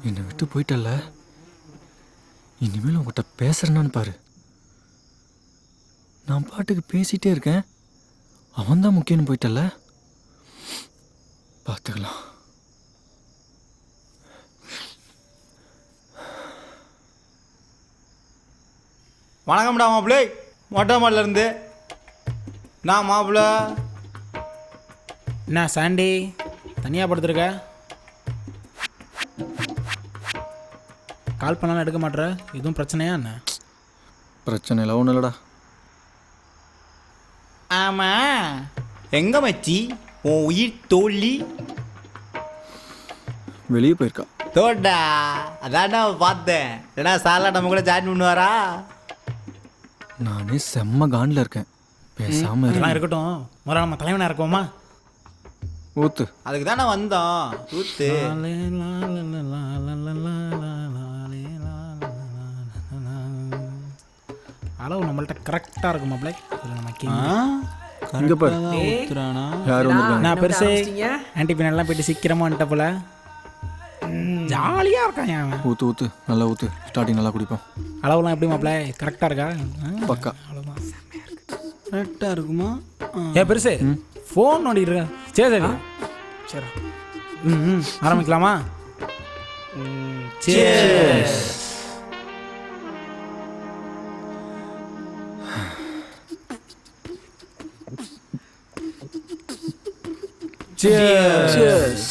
என்னை விட்டு போயிட்டல்ல, இனிமேல் உங்கள்கிட்ட பேசுறேன்னு பாரு. நான் பாட்டுக்கு பேசிகிட்டே இருக்கேன், அவன்தான் முக்கியம்னு போயிட்டல்ல, பார்த்துக்கலாம். வணக்கம்டா மாப்பிள்ளை, மொட்டை மாடலேருந்து. நான் மாப்பிள்ள. என்ன சாண்டி தனியாக படுத்துருக்க? கால் பண்ணாலும் எடுக்க மாட்டேற, எதுவும் பிரச்சனையா என்ன? பிரச்சனை இல்லை, ஒன்றும் இல்லைடா. ஆமாம், எங்க மச்சி உன் உயிர் தோழி? வெளியே போயிருக்கா. தோட்டா, அதான்டா பார்த்தேன். ஏன்னா சாலா நம்ம கூட ஜாயின் பண்ணுவாரா? நானே செம்ம காண்டில் இருக்கேன், பேசாமல் அதெல்லாம் இருக்கேன். இருக்கட்டும், முதல்ல நம்ம தலைவனாக இருக்கோமா? ஊத்து. அதுக்கு தானே வந்தோம். ஊத்து. அளவு நம்மள்ட்ட கரெக்டாக இருக்கும் மாப்பிள்ளை. இதில் நம்ம இங்கே பாரு, யார் வந்திருக்காங்க? நான் பெருசு ஆன்டி பின்னெல்லாம் போயிட்டு சீக்கிரமாக வந்துட்ட போல. ஜாலியாக இருக்கான் அவன். ஊத்து ஊத்து, நல்லா ஊத்து. ஸ்டார்டிங் நல்லா குடிப்போம். அளவுலாம் எப்படி மாப்பிள்ளை கரெக்டாக இருக்கா? பக்கா. அவ்வளோதான். கரெக்டாக இருக்குமா? ஏன் பெருசு ஃபோன் நோண்டிட்டு இருக்க? சரி சரி சரி. ஆரம்பிக்கலாமா? Cheers. Cheers.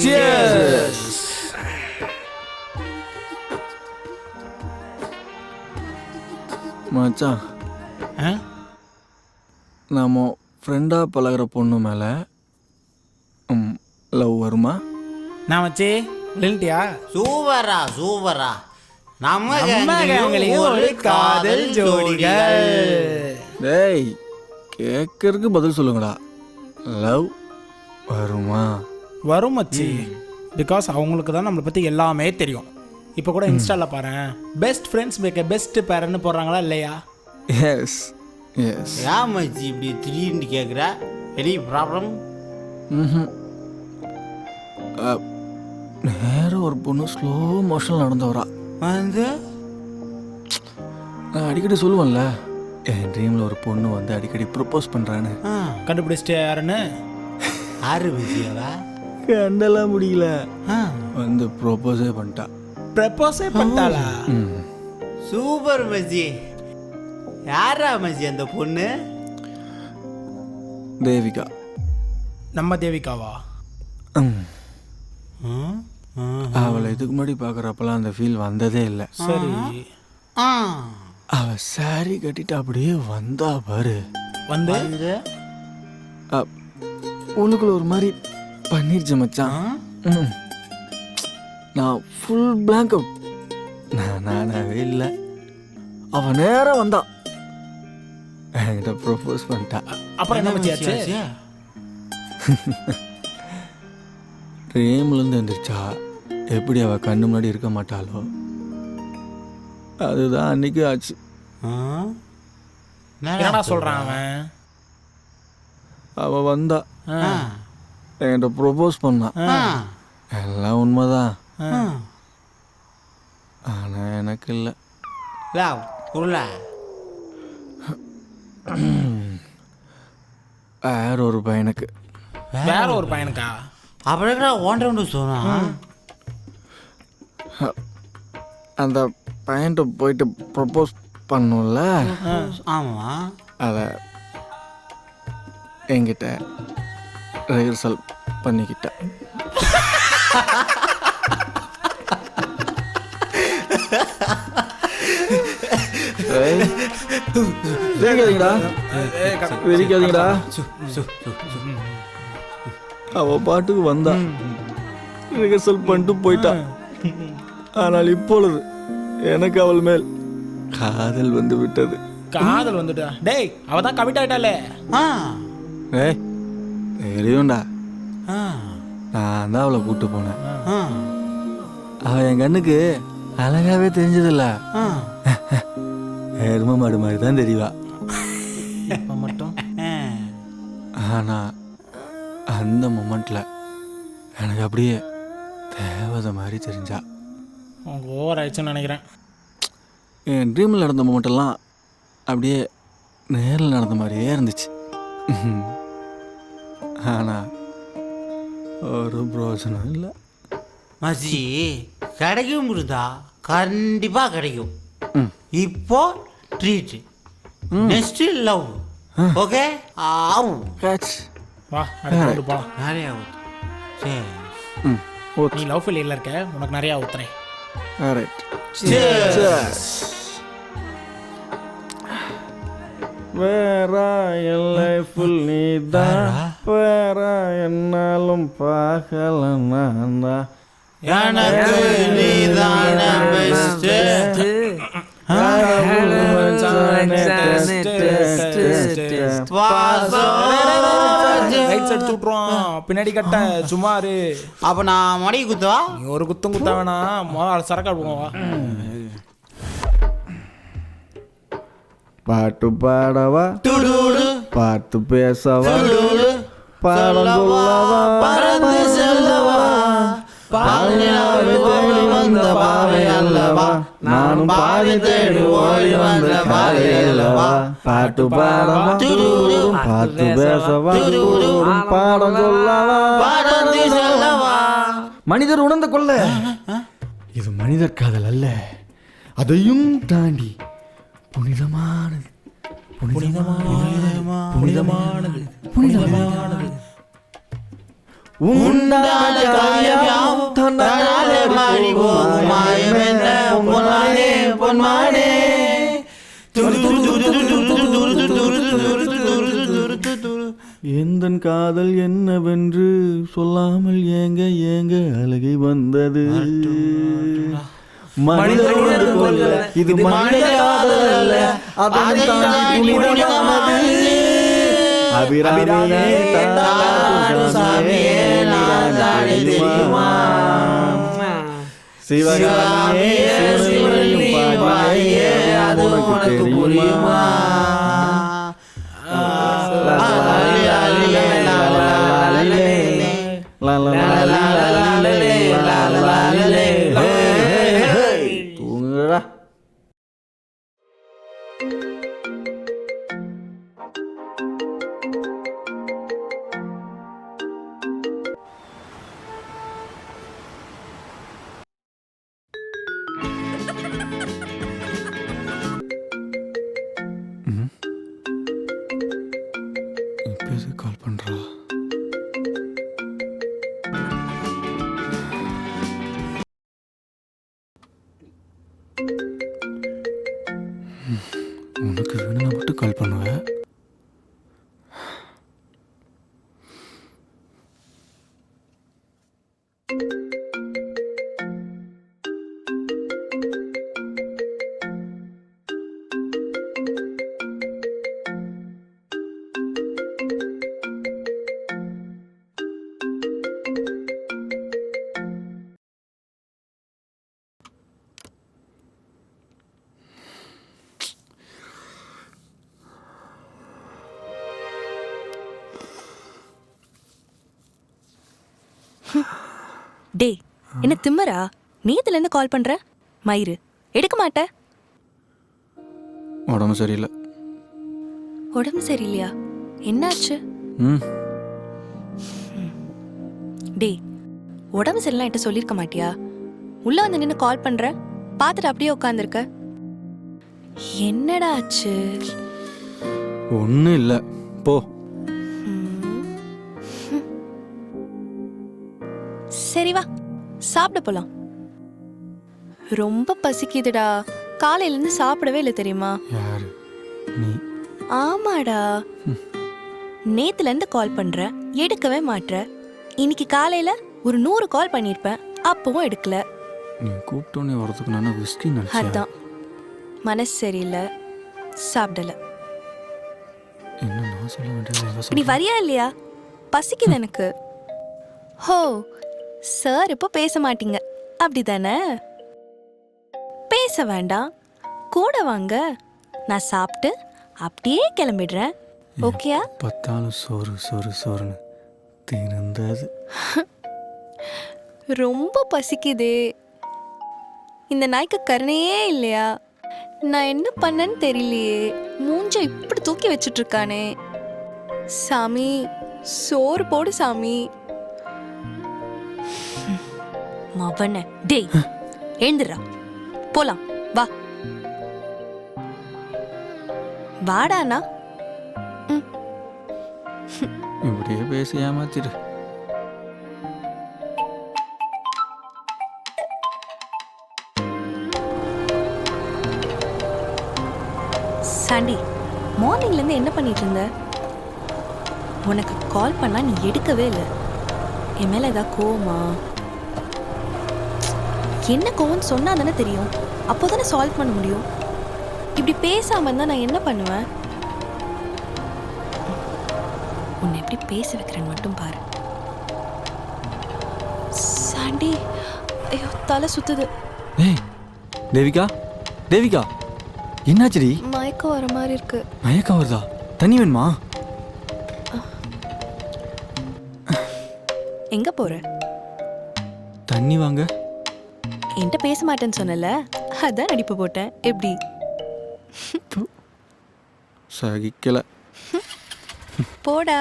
Cheers. மச்சான், நாம ஃப்ரெண்டாக பழகிற பொண்ணு மேலே லவ் வருமா? நான் வச்சு விழுந்துட்டியா? சூப்பரா சூப்பரா. நம்ம கேங்லயும் ஒரு காதல் ஜோடிகள். டேய், கேட்கறதுக்கு பதில் சொல்லுங்கடா. லவ் வருமா? வரும் மச்சி. பிகாஸ் அவங்களுக்கு தான் நம்மளை பற்றி எல்லாமே தெரியும். இப்போ கூட இன்ஸ்டாவில் பாரு, பெஸ்ட் ஃப்ரெண்ட்ஸ் மேக் பெஸ்ட் பேரன்னு போடுறாங்களா இல்லையா? Yes yes. ஏன் மச்சி இப்படி திடீர்னு கேட்குற? Any problem? நேரம் ஒரு பொண்ணு ஸ்லோ மோஷன் நடந்து வரா. வந்து நான் அடிக்கடி சொல்லுவேன்ல, என் ட்ரீமில் ஒரு பொண்ணு வந்து அடிக்கடி ப்ரப்போஸ் பண்ணுறான்னு. கண்டுபிடிச்சிட்டு யாருன்னு? ஆறு மச்சியாவா? கண்டெல்லாம் முடியல, வந்து ப்ரப்போஸே பண்ணிட்டா. ப்ரப்போஸே பண்ணிட்டாளா? சூப்பர் மச்சி. யாரா மச்சி அந்த பொண்ணு? தேவிகா. நம்ம தேவிகாவா? அவளை இதுக்கு முன்னாடி பார்க்குறப்பெல்லாம் அந்த ஃபீல் வந்ததே இல்லை. சரி. அவ சாரி கட்டிட்டு அப்படியே வந்தா பாரு. வந்து உள்ளுக்குள்ள ஒரு மாதிரி பண்ணிருச்சு மச்சான். நான் ஃபுல் பிளாங்க் அவுட். நானாவே இல்லை. அவ நேரம் வந்தா என்கிட்ட ப்ரப்போஸ் பண்ணிட்டா. அப்புறம் என்ன மச்சி ஆச்சு? ட்ரீம்லேருந்து எழுந்திரிச்சா எப்படி அவள் கண்ணு முன்னாடி இருக்க மாட்டாளோ, அதுதான் அன்னைக்கு ஆச்சு. என்னடா சொல்கிறான் அவன்? அவள் வந்தா என்கிட்ட ப்ரப்போஸ் பண்ணான். எல்லாம் உண்மைதான், ஆனால் எனக்கு இல்லை. வேற ஒரு பையனுக்கு. வேற ஒரு பையனுக்கா? அப்புறம் ஓண்டவன்னு சொன்னா அந்த பையன்கிட்ட போயிட்டு ப்ரப்போஸ் பண்ணும்ல. ஆமாம், அதை என்கிட்ட ரிஹர்சல் பண்ணிக்கிட்டேன். வெறிக்காதீங்கடா. அவ பாட்டுக்கு வந்தா, ரிஹர்சல் பண்ணிட்டு போயிட்டா. ஆனால் இப்பொழுது எனக்கு அவள் மேல் காதல் வந்து விட்டது. காதல் வந்துட்டா? டேய், அவ தான் கமிட் ஆயிட்டாளே. ஏய், தெரியும்டா. நான் தான் அவளை கூப்பிட்டு போனேன். அவள் என் கண்ணுக்கு அழகாவே தெரிஞ்சதில்ல, எரும மாடு மாதிரி தான் தெரியவா. மட்டும் ஆனா அந்த மொமெண்ட்ல எனக்கு அப்படியே தேவதை மாதிரி தெரிஞ்சா. அவங்க ஓவர் ஆயிடுச்சுன்னு நினைக்கிறேன். என் ட்ரீமில் நடந்த மொமெண்ட்டெல்லாம் அப்படியே நேரில் நடந்த மாதிரியே இருந்துச்சு. ஆனால் ஒரு பிரோஜனம் இல்லை. மச்சி கிடைக்கும் இருந்தா கண்டிப்பாக கிடைக்கும். இப்போ ட்ரீட், நெக்ஸ்ட் லவ். ஓகே ஆவும் கேட்ச் வா அடுத்து போகலாம். நிறைய ஆகுது. சரி நீ லவ் ஃபெயிலியரில் இருக்க, உனக்கு நிறையா ஊத்துறேன். ரைட். வேற என் லைஃபில் நீ தான், வேற என்னாலும் பார்க்கலன்னா எனக்கு நீதான பெஸ்ட். பின்னாடி கட்ட சுமாரு. அப்ப நான் மணி குத்துவா? நீ ஒரு குத்தம் குத்த வேணாம், சரக்கா போவா. பாட்டு பாடவா, துடுடு பாட்டு பேசவா, துடுடு பாடம் சொல்லவா, பறந்து செல்லவா, பாலினாவே தேடி வந்த பாவை அல்லவா, நானும் பாதி தேடி ஓடி வந்த பாவை அல்லவா. பாட்டு பாடவா, துடுடு பாட்டு பேசவா, பாடம் சொல்லவா, பறந்து செல்லவா. மனிதர் உணர்ந்து கொள்ள இது மனிதர் காதல் அல்ல, அதையும் தாண்டி புனிதமானது, புனிதமானது, புனிதமானது. உண்டான காயம் யாவும் தன்னாலே மாறி போகும் மாயம் என்ன பொன்மானே பொன்மானே. எந்தன் காதல் என்னவென்று சொல்லாமல் ஏங்க ஏங்க அழுகை வந்தது. மனிதர் உணர்ந்து கொள்ள இது மனித காதல் அல்ல, அதை தாண்டி புனிதமானது. அபிராமியே சாமியே நான் தானே தெரியுமா, சிவகாமியே சிவனையும் பாடியே அது உனக்கு தெரியுமா. தூங்குடா. கால் பண்றா. உனக்கு வேணும்னா மட்டும் கால் பண்ணுவேன். டே என்ன திம்மரா? நேத்துலேருந்து கால் பண்ற மயிறு எடுக்க மாட்ட. உடம்பு சரியில்லை. உடம்பு சரியில்லையா? என்னாச்சு? டே உடம்பு சரியில்லாம் என்கிட்ட சொல்லியிருக்க மாட்டியா? உள்ள வந்து நின்று கால் பண்ற, பார்த்துட்டு அப்படியே உட்காந்துருக்க. என்னடா ஆச்சு? ஒன்றும் இல்லை, போ. சரி வா சாப்பிட போலாம். ரொம்ப பசிக்குதுடா, காலையில இருந்து சாப்பிடவே இல்லை தெரியுமா? யாரு நீ? ஆமாடா, நேத்துல இருந்து கால் பண்ற, எடுக்கவே மாட்ற. இன்னைக்கு காலையில ஒரு 100 கால் பண்ணிருப்பேன், அப்பவும் எடுக்கல. நீ கூப்பிட்டோன்னே வரதுக்கு நான் விஸ்கி நினைச்சேன். அதான் மனசு சரியில்லை, சாப்பிடல. என்ன நான் சொல்ல வேண்டியது? நீ வரியா இல்லையா? பசிக்குது எனக்கு. ஹோ சார் இப்போ பேச மாட்டீங்க அப்படிதானே? பேச வேண்டாம், கூட வாங்க, நான் சாப்பிட்டு அப்படியே கிளம்பிடுறேன். ஓகேயா? பார்த்தாலும் சோறு சோறு சோறுன்னு தினந்தது. ரொம்ப பசிக்குதே. இந்த நாய்க்கு கருணையே இல்லையா? நான் என்ன பண்ணேன்னு தெரியலையே. மூஞ்ச இப்படி தூக்கி வச்சுட்டு இருக்கானே. சாமி சோறு போடு சாமி. மவன டேய் எழுந்துடுறா, போலாம் வா. வாடாண்ணா. இப்படியே பேசி ஏமாத்திரு. சாண்டி, மார்னிங்லேருந்து என்ன பண்ணிட்டு இருந்த? உனக்கு கால் பண்ணா நீ எடுக்கவே இல்லை. என் மேலே ஏதாவது கோவமா? என்ன கோவம்னு சொன்னா தானே தெரியும், அப்போ தானே சால்வ் பண்ண முடியும். இப்படி பேசாம இருந்தா நான் என்ன பண்ணுவேன்? உன்னை எப்படி பேச வைக்கிறேன்னு மட்டும் பாரு. சாண்டி, ஐயோ தலை சுத்துது. ஏய் தேவிகா, தேவிகா என்னாச்சுடி? மயக்கம் வர மாதிரி இருக்கு. மயக்கம் வருதா? தண்ணி வேணுமா? எங்க போற? தண்ணி வாங்க. என்கிட்ட பேச மாட்டேன்னு சொன்னல, அதான் நடிப்பு போட்டேன். எப்படி? சகிக்கல. போடா.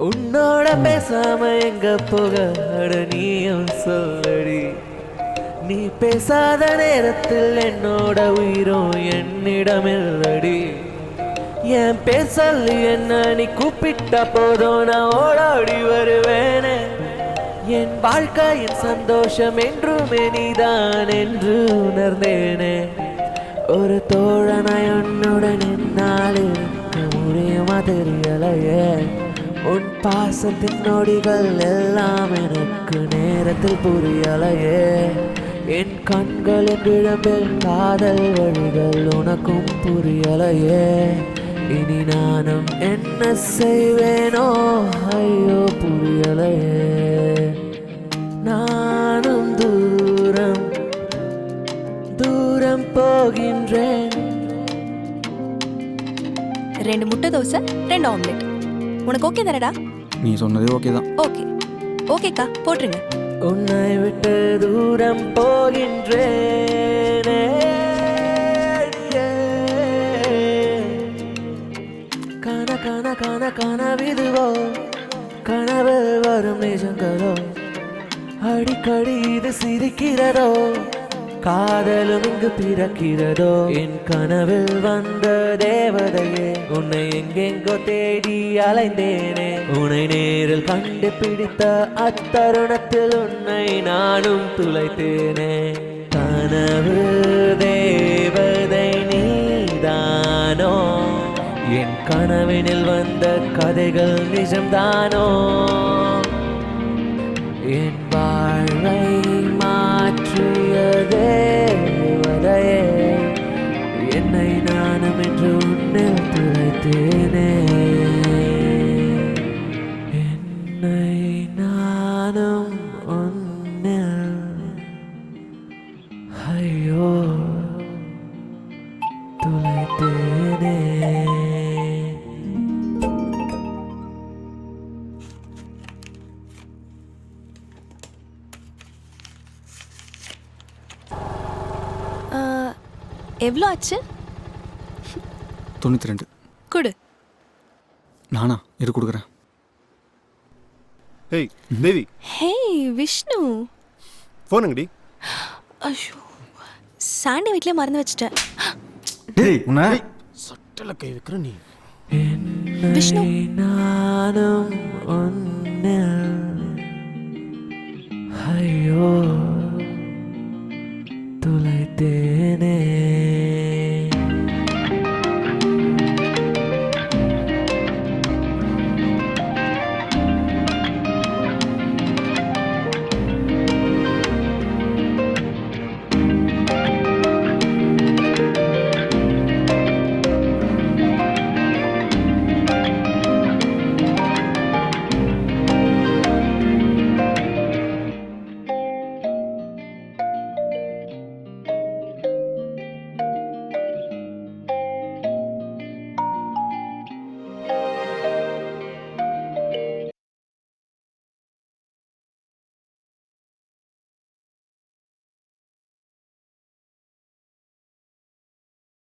உன்னோட பேசாம எங்க போக அட நீயும் சொல்லடி. நீ பேசாத நேரத்தில் என்னோட உயிரும் என்னிடமில்லடி. என் பேர் சொல்லி என்ன நீ கூப்பிட்ட போதும் நான் ஓடாடி வருவேனே. என் வாழ்க்கையின் சந்தோஷம் என்றுமே நீதான் என்று உணர்ந்தேனே. ஒரு தோழனாய் உன்னுடன் என்னால் இருக்க முடியுமா தெரியலையே. உன் பாசத்தின் நொடிகள் எல்லாம் எனக்கு நேரத்தில் புரியலையே. என் கண்களின் விளம்பில் காதல் வழிகள் உனக்கும் புரியலையே. இனி நானும் என்ன செய்வேனோ ஐயோ புரியலையே. நானும் தூரம் தூரம் போகின்றேன். 2 முட்டை தோசை 2 ஆம்லெட். உனக்கு ஓகே தானடா? நீ சொன்னதே ஓகே தான். ஓகே ஓகேக்கா, போட்டுருங்க. உன்னை விட்டு தூரம் போகின்றேனே. கன கன கன கனவிதுவோ கனவில் வரும் நிஜங்களோ. அடிக்கடி இது சிரிக்கிறதோ காதலும் இங்கு பிறக்கிறதோ. என் கனவில் வந்த தேவதையே உன்னை எங்கெங்கோ தேடி அலைந்தேனே. உன்னை நேரில் கண்டுபிடித்த அத்தருணத்தில் உன்னை நானும் துளைத்தேனே. கனவு தேவதை நீதானோ? என் கனவினில் வந்த கதைகள் நிஜம்தானோ? என் வாழ்வை மாற்றிய தேவதையே என்னை நானும் என்று உன்னில் துளைத்தேனே. என்னை நானும் உன்னில் ஐயோ துளைத்தேனே. எவ்வளோ ஆச்சு? 92. கொடு. நானா இரு கொடுக்குறேன். ஹேய் தேவி, ஹே விஷ்ணு. ஃபோனுங்கடி. ஐயோ, சாண்டி வீட்லயே மறந்து வச்சிட்டேன். டேய் உன்னை சட்டல கை வைக்கிற நீ. விஷ்ணு. நானும் உன்னில் ஐயோ துளைத்தேனே.